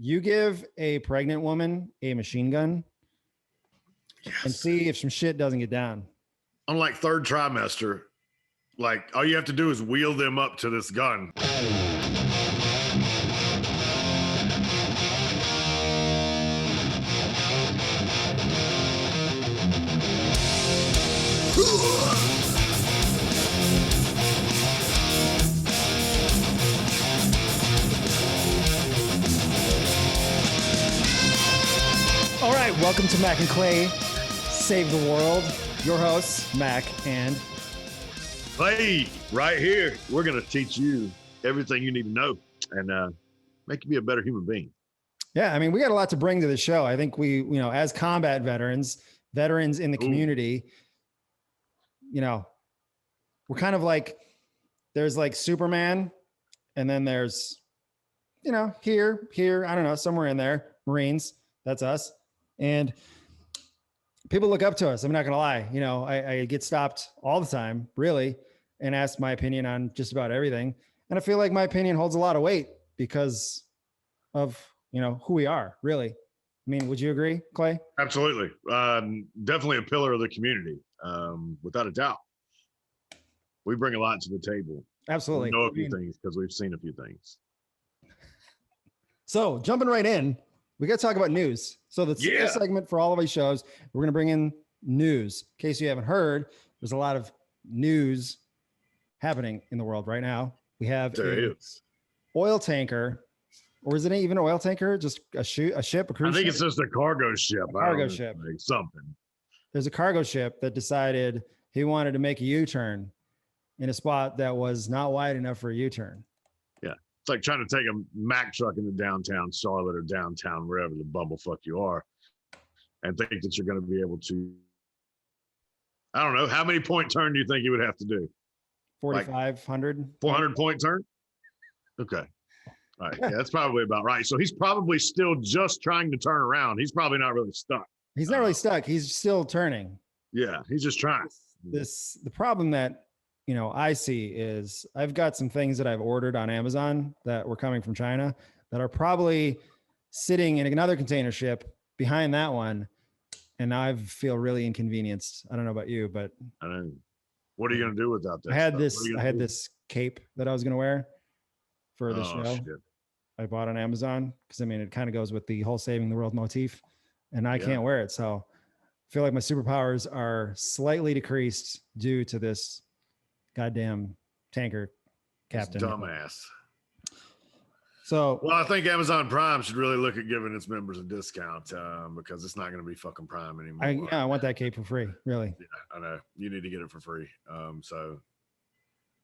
You give a pregnant woman a machine gun and see if some shit doesn't get down. Unlike third trimester, like all you have to do is wheel them up to this gun. All right, welcome to Mac and Clay Save the World. Your hosts, Mac and Clay, right here. We're going to teach you everything you need to know and make you be a better human being. Yeah, I mean, we got a lot to bring to the show. I think we, as combat veterans in the community, we're kind of like, there's like Superman, and then there's, here, I don't know, somewhere in there, Marines, that's us. And people look up to us. I'm not going to lie. I get stopped all the time, really, and asked my opinion on just about everything. And I feel like my opinion holds a lot of weight because of, who we are, really. I mean, would you agree, Clay? Absolutely. Definitely a pillar of the community, without a doubt. We bring a lot to the table. Absolutely. We know a few things because we've seen a few things. So jumping right in, we got to talk about news. So the segment for all of these shows, we're going to bring in news. In case you haven't heard, there's a lot of news happening in the world right now. We have an oil tanker, or is it even an oil tanker? Just a ship, a cruise ship? I think it's just a cargo ship. Cargo ship. Like something. There's a cargo ship that decided he wanted to make a U-turn in a spot that was not wide enough for a U-turn. Yeah. It's like trying to take a Mack truck into downtown Charlotte or downtown, wherever the bumblefuck you are, and think that you're going to be able to, I don't know, how many point turn do you think you would have to do? 4,500? 400 point turn? Okay. All right. Yeah, that's probably about right. So he's probably still just trying to turn around. He's probably not really stuck. He's not really stuck. He's still turning. Yeah, he's just trying. The problem that I see is I've got some things that I've ordered on Amazon that were coming from China that are probably sitting in another container ship behind that one. And now I feel really inconvenienced. I don't know about you, but I don't know. What are you going to do without that? I had this cape that I was going to wear for the show. Shit. I bought on Amazon because it kind of goes with the whole saving the world motif, and I can't wear it. So I feel like my superpowers are slightly decreased due to this goddamn tanker captain. It's dumbass. So, well, I think Amazon Prime should really look at giving its members a discount because it's not going to be fucking Prime anymore. I want that cape for free, really. Yeah, I know. You need to get it for free.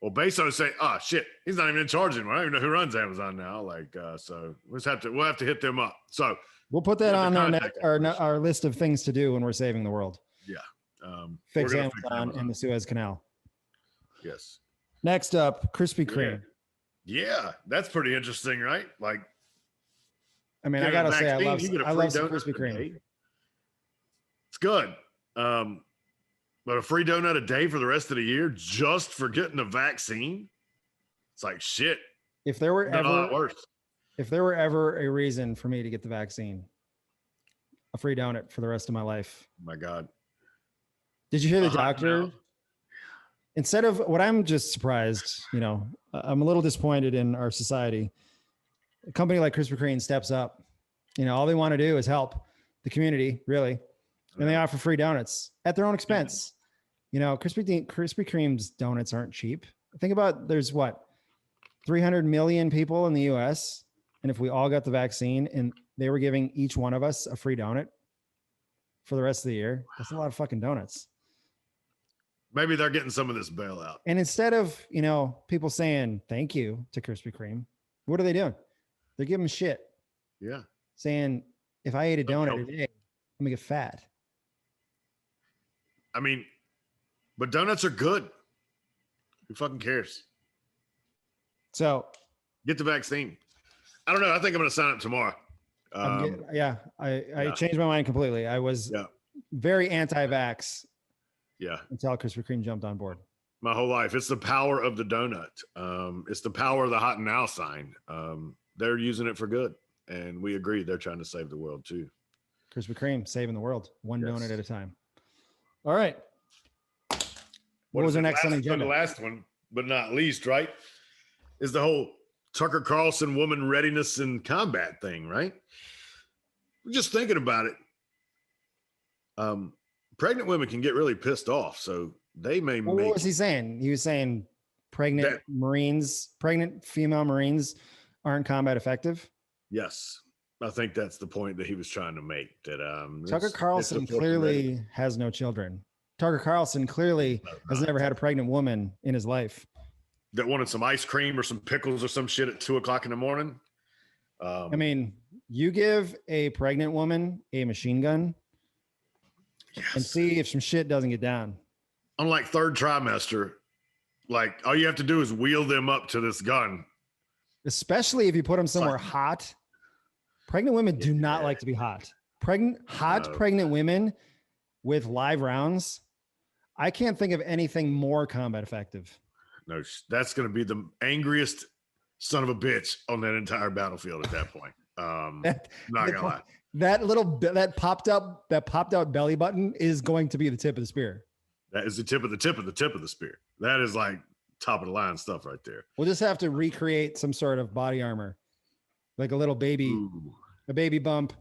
Well, Bezos say, oh shit, he's not even in charge anymore. I don't even know who runs Amazon now. So we'll have to hit them up. So we'll put that on our list of things to do when we're saving the world. Yeah. Fix Amazon and the Suez Canal. Yes. Next up, Krispy Kreme. Yeah, that's pretty interesting, right? Like, I mean, I gotta say, I love some Krispy Kreme. It's good. But a free donut a day for the rest of the year just for getting a vaccine? It's like shit. If there were ever a reason for me to get the vaccine, a free donut for the rest of my life. Oh my God. Did you hear the doctor? Instead of what I'm just surprised, I'm a little disappointed in our society. A company like Krispy Kreme steps up. All they want to do is help the community, really. And they offer free donuts at their own expense. Krispy Kreme's donuts aren't cheap. Think about there's 300 million people in the US. And if we all got the vaccine and they were giving each one of us a free donut for the rest of the year, that's a lot of fucking donuts. Maybe they're getting some of this bailout. And instead of, people saying thank you to Krispy Kreme, what are they doing? They're giving shit. Yeah. Saying, if I ate a donut a day, I'm going to get fat. I mean, but donuts are good. Who fucking cares? So get the vaccine. I don't know. I think I'm going to sign up tomorrow. I changed my mind completely. I was very anti-vax. Yeah. Until Krispy Kreme jumped on board. My whole life. It's the power of the donut. It's the power of the hot and now sign. They're using it for good. and we agree they're trying to save the world too. Krispy Kreme saving the world, one Yes. donut at a time. All right. What was is our it? next on the So agenda? the last one, but not least, right, is the whole Tucker Carlson woman readiness and combat thing, right? Just thinking about it. Pregnant women can get really pissed off, so they may Well, make. what was he saying? He was saying pregnant female Marines aren't combat effective. Yes, I think that's the point that he was trying to make. That Tucker Carlson clearly has no children. Tucker Carlson clearly has never had a pregnant woman in his life. That wanted some ice cream or some pickles or some shit at 2:00 in the morning. I mean, you give a pregnant woman a machine gun and see if some shit doesn't get down. Unlike third trimester, like all you have to do is wheel them up to this gun. Especially if you put them somewhere hot. Pregnant women do not like to be hot. Pregnant women with live rounds. I can't think of anything more combat effective. No, that's going to be the angriest son of a bitch on that entire battlefield at that point. Not gonna lie. That popped out belly button is going to be the tip of the spear. That is the tip of the spear. That is like top of the line stuff right there. We'll just have to recreate some sort of body armor, like a little baby, a baby bump,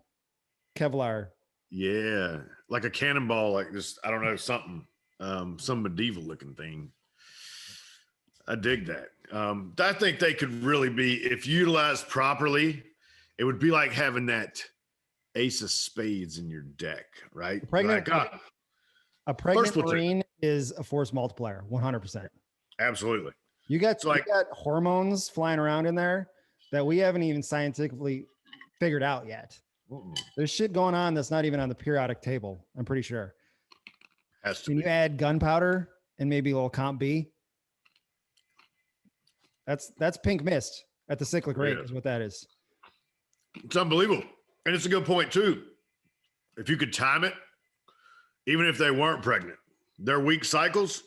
Kevlar. Yeah, like a cannonball, like this. I don't know, something, some medieval looking thing. I dig that. I think they could really be, if utilized properly, it would be like having that ace of spades in your deck, right? A pregnant Marine is a force multiplier, 100%. Absolutely. You got hormones flying around in there that we haven't even scientifically figured out yet. There's shit going on that's not even on the periodic table, I'm pretty sure. Can you add gunpowder and maybe a little comp B? That's pink mist at the cyclic rate is what that is. It's unbelievable. And it's a good point too. If you could time it, even if they weren't pregnant, their week cycles,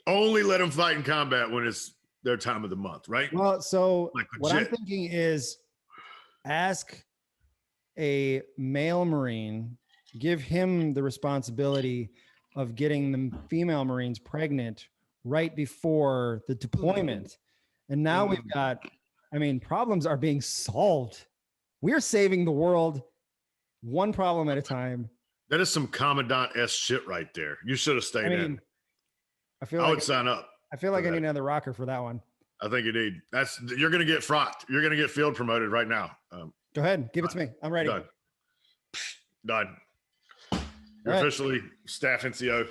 only let them fight in combat when it's their time of the month, right? Well, so what I'm thinking is ask a male Marine, give him the responsibility of getting the female Marines pregnant right before the deployment. And now we've got, problems are being solved. We're saving the world one problem at a time. That is some Commandant-esque shit right there. You should have stayed in. I would sign up. I feel like I need another rocker for that one. I think you need. You're going to get frocked. You're going to get field promoted right now. Go ahead. Give it to me. I'm ready. Done. You're officially staff NCO.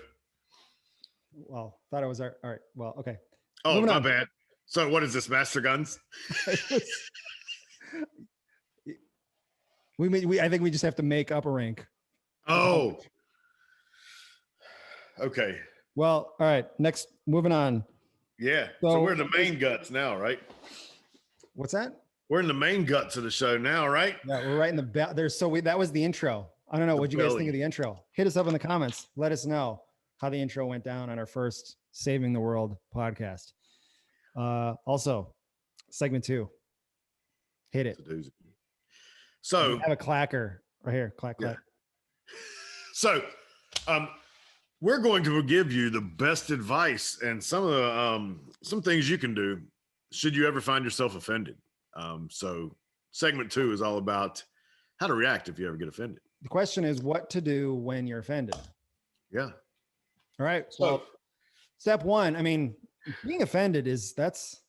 Well, thought it was all right. Well, okay. Oh, my bad. So what is this, Master Guns? I think we just have to make up a rank. Oh. Okay. Well, all right. Next, moving on. Yeah. So we're in the main guts now, right? What's that? We're in the main guts of the show now, right? Yeah, we're right in the that was the intro. I don't know. What'd you guys think of the intro? Hit us up in the comments. Let us know how the intro went down on our first Saving the World podcast. Also, segment 2. Hit it. So I have a clacker right here. Clack, clack. So, we're going to give you the best advice and some of the some things you can do should you ever find yourself offended. So segment 2 is all about how to react if you ever get offended. The question is what to do when you're offended. Yeah. All right. So step 1, being offended that's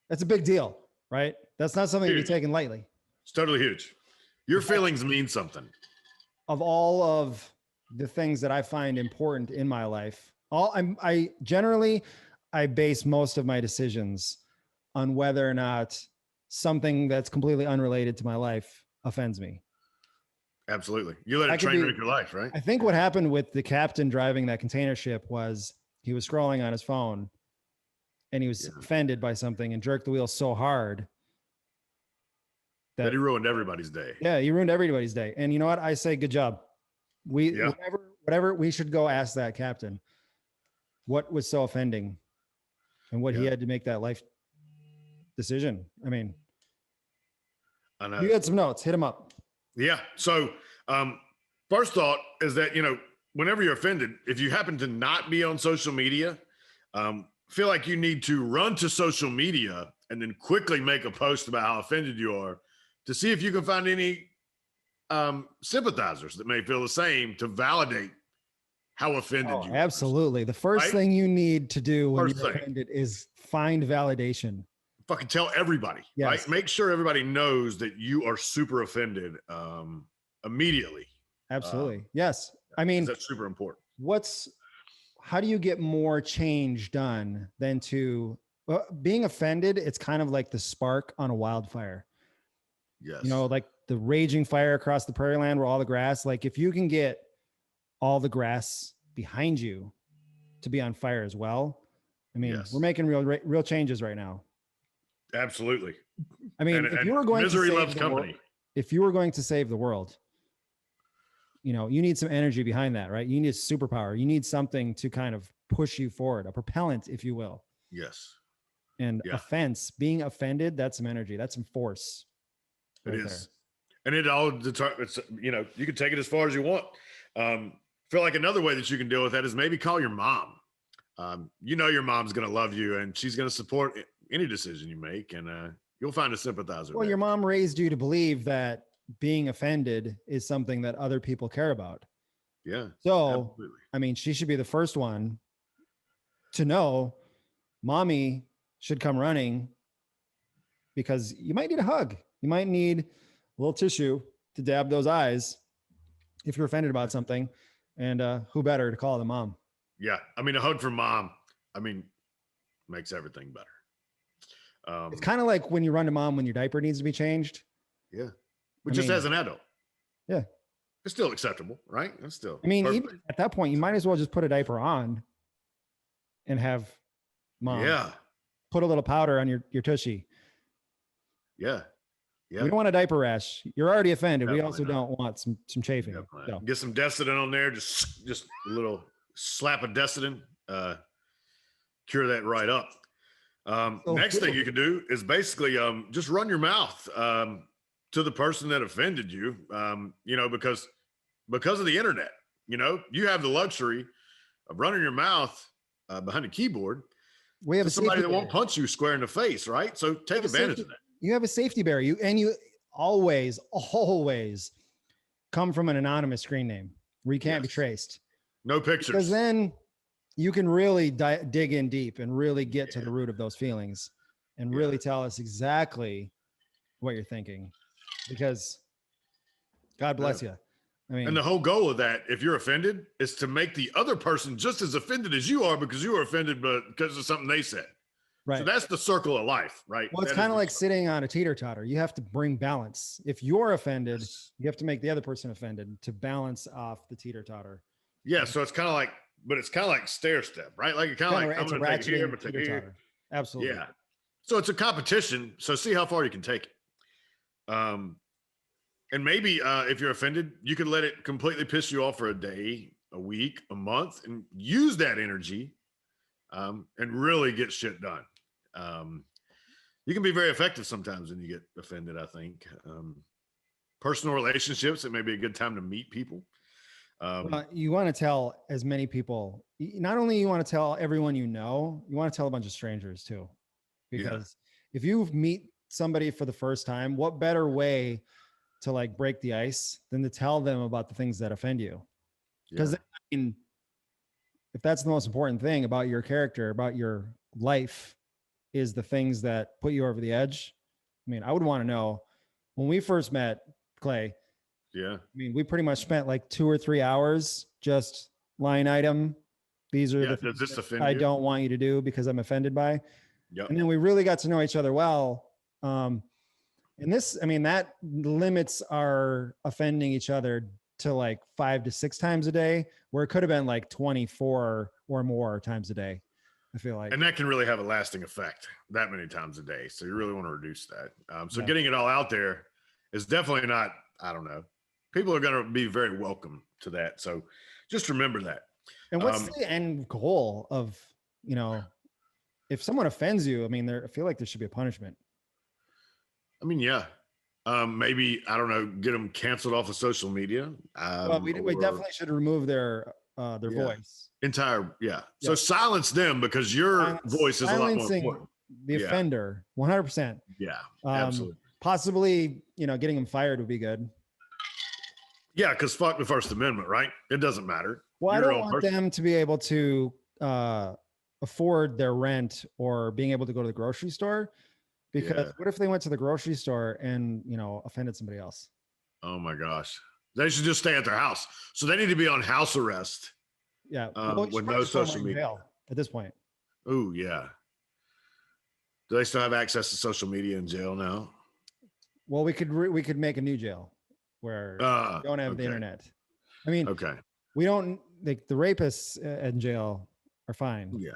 a big deal, right? That's not something to be taken lightly. It's totally huge. Your feelings mean something. Of all of the things that I find important in my life, I generally base most of my decisions on whether or not something that's completely unrelated to my life offends me. Absolutely. You let it train wreck your life, right? I think what happened with the captain driving that container ship was he was scrolling on his phone and he was offended by something and jerked the wheel so hard that he ruined everybody's day. Yeah, he ruined everybody's day. And you know what? I say, good job. Whatever, we should go ask that captain what was so offending and what he had to make that life decision. I know. You got some notes. Hit them up. Yeah. So, first thought is that, whenever you're offended, if you happen to not be on social media, feel like you need to run to social media and then quickly make a post about how offended you are to see if you can find any sympathizers that may feel the same to validate how offended you are. Absolutely. The first thing you need to do when you're offended is find validation. Fucking tell everybody, right? Make sure everybody knows that you are super offended immediately. Absolutely. Yes. I mean, that's super important. How do you get more change done than being offended? It's kind of like the spark on a wildfire. Yes. Like the raging fire across the prairie land where all the grass, like if you can get all the grass behind you to be on fire as well. I mean, we're making real changes right now. Absolutely. I mean, if you were going misery loves company. If you were going to save the world, you need some energy behind that, right? You need a superpower. You need something to kind of push you forward, a propellant, if you will. Yes. And being offended, that's some energy. That's some force. It is. And it all determines, you can take it as far as you want. Feel like another way that you can deal with that is maybe call your mom. Your mom's going to love you and she's going to support any decision you make, and you'll find a sympathizer. Well, your mom raised you to believe that being offended is something that other people care about. Yeah. So, absolutely. I mean, she should be the first one to know mommy should come running because you might need a hug. You might need a little tissue to dab those eyes if you're offended about something. And who better to call than mom? Yeah. I mean, a hug from mom, makes everything better. It's kind of like when you run to mom when your diaper needs to be changed. Yeah. But just as an adult. Yeah. It's still acceptable, right? It's still. Even at that point, you might as well just put a diaper on and have mom put a little powder on your tushy. Yeah. Yeah. We don't want a diaper rash. You're already offended. Definitely we also don't want some chafing. So. Get some Desitin on there. Just a little slap of Desitin. Cure that right up. Next thing you can do is basically just run your mouth to the person that offended you. Because of the internet, you have the luxury of running your mouth behind a keyboard. We have somebody that won't punch you square in the face, right? So take advantage of that. You have a safety barrier. You always come from an anonymous screen name where you can't be traced. No pictures. Because then you can really dig in deep and really get to the root of those feelings and really tell us exactly what you're thinking, because God bless you. I mean, and the whole goal of that, if you're offended, is to make the other person just as offended as you are because you were offended, but because of something they said. Right. So that's the circle of life, right? Well, it's kind of like sitting on a teeter-totter. You have to bring balance. If you're offended, you have to make the other person offended to balance off the teeter-totter. Yeah. So it's kind of like stair step, right? Like I'm going to take it here, but take it here. Absolutely. Yeah. So it's a competition. So see how far you can take it. And maybe if you're offended, you can let it completely piss you off for a day, a week, a month, and use that energy and really get shit done. You can be very effective sometimes when you get offended, I think. Personal relationships, it may be a good time to meet people. You want to tell as many people, not only you want to tell everyone you know, you want to tell a bunch of strangers too. Because if you meet somebody for the first time, what better way to like break the ice than to tell them about the things that offend you? Because if that's the most important thing about your character, about your life, is the things that put you over the edge. I mean, I would want to know when we first met, Clay. Yeah. I mean, we pretty much spent like 2 or 3 hours just line item. These are the things that I don't want you to do because I'm offended by. Yep. And then we really got to know each other well. And this, I mean, that limits our offending each other to like 5 to 6 times a day, where it could have been like 24 or more times a day. I feel like. And that can really have a lasting effect that many times a day. So you really want to reduce that. So getting it all out there is definitely not, I don't know. People are going to be very welcome to that. So just remember that. And what's the end goal of, if someone offends you, I mean, I feel like there should be a punishment. I mean, yeah. Maybe, I don't know, get them canceled off of social media. Well, we definitely should remove their voice. So silence them, because your voice is a lot more Silencing important. the offender, 100%. Yeah, absolutely. Possibly, getting them fired would be good. Yeah, because fuck the First Amendment, right? It doesn't matter. Well, I don't want them to be able to afford their rent or being able to go to the grocery store, because what if they went to the grocery store and, offended somebody else? Oh my gosh. They should just stay at their house. So they need to be on house arrest. Yeah. With no social media at this point. Oh yeah. Do they still have access to social media in jail now? Well, we could make a new jail where we don't have the internet. I mean, we don't, like, the rapists in jail are fine. Yeah.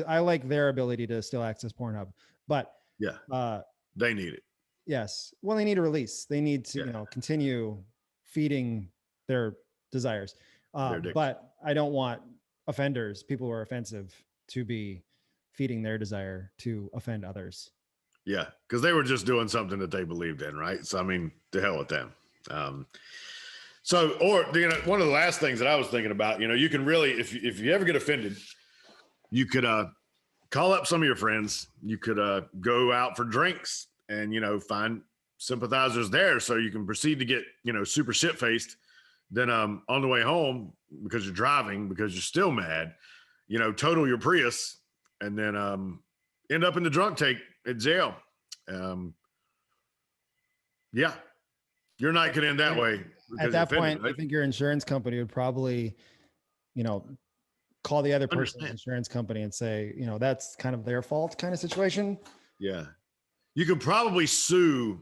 I like their ability to still access Pornhub, but they need it. Yes. Well, they need a release. They need to, continue feeding their desires. But I don't want offenders, people who are offensive, to be feeding their desire to offend others. Yeah, because they were just doing something that they believed in, right? So, I mean, to hell with them. One of the last things that I was thinking about, you can really, if you ever get offended, you could call up some of your friends. You could go out for drinks and, find sympathizers there, so you can proceed to get, super shit-faced. Then on the way home, because you're driving, because you're still mad, total your Prius, and then end up in the drunk tank at jail. Your night could end that way. At that point, right? I think your insurance company would probably, call the other person's insurance company and say, that's kind of their fault, kind of situation. Yeah. You could probably sue,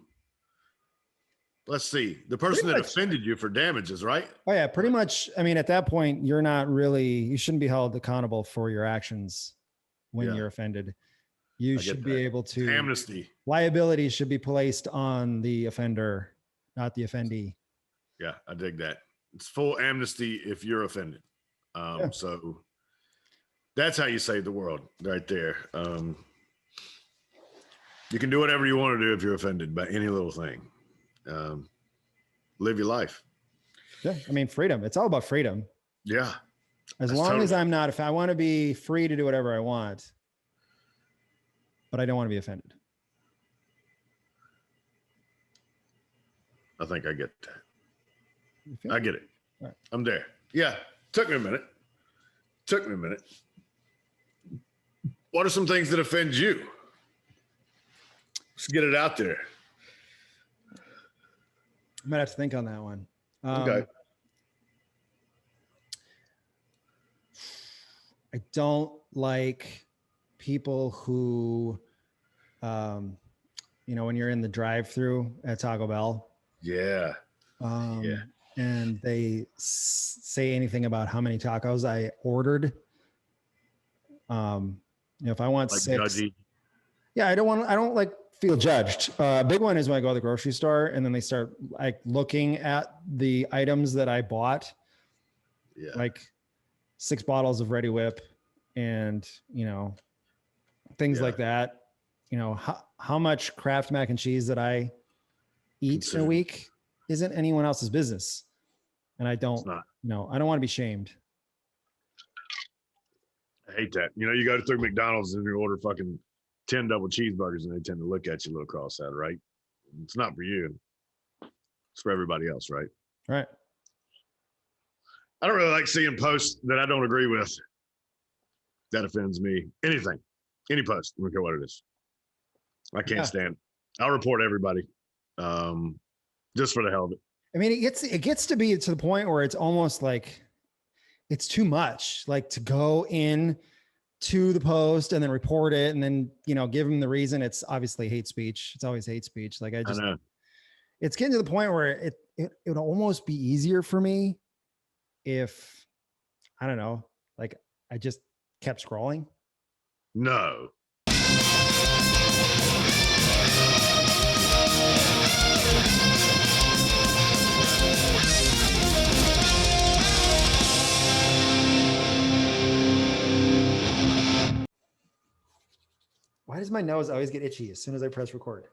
let's see, the person that offended you for damages, right? Oh yeah, pretty much. I mean, at that point, you shouldn't be held accountable for your actions when you're offended. You should be able to, amnesty. Liability should be placed on the offender, not the offendee. Yeah, I dig that. It's full amnesty if you're offended. So that's how you save the world right there. You can do whatever you want to do if you're offended by any little thing. Live your life. Yeah, I mean, freedom. It's all about freedom. Yeah. As long as I'm not, if I want to be free to do whatever I want, but I don't want to be offended. I think I get that. I get it. Right. I'm there. Yeah. Took me a minute. What are some things that offend you? Let's get it out there. I might have to think on that one. Okay. I don't like people who, when you're in the drive-through at Taco Bell. Yeah. And they say anything about how many tacos I ordered. If I want like 6, judgy. Yeah, I don't like feel judged. Big one is when I go to the grocery store and then they start like looking at the items that I bought. Yeah. Like 6 bottles of Ready Whip and, things like that. How much Kraft mac and cheese that I eat in a week isn't anyone else's business. And I don't, I don't want to be shamed. I hate that. You go through McDonald's and you order fucking 10 double cheeseburgers and they tend to look at you a little cross-eyed, right? It's not for you. It's for everybody else, right? Right. I don't really like seeing posts that I don't agree with. That offends me. Anything. Any post. I don't care what it is. I can't stand it. I'll report everybody. Just for the hell of it. I mean, it gets to be to the point where it's almost like it's too much, like to go in to the post and then report it and then, give them the reason. It's obviously hate speech. It's always hate speech. Like I know. It's getting to the point where it would almost be easier for me if, I don't know, like I just kept scrolling. No. Why does my nose always get itchy as soon as I press record?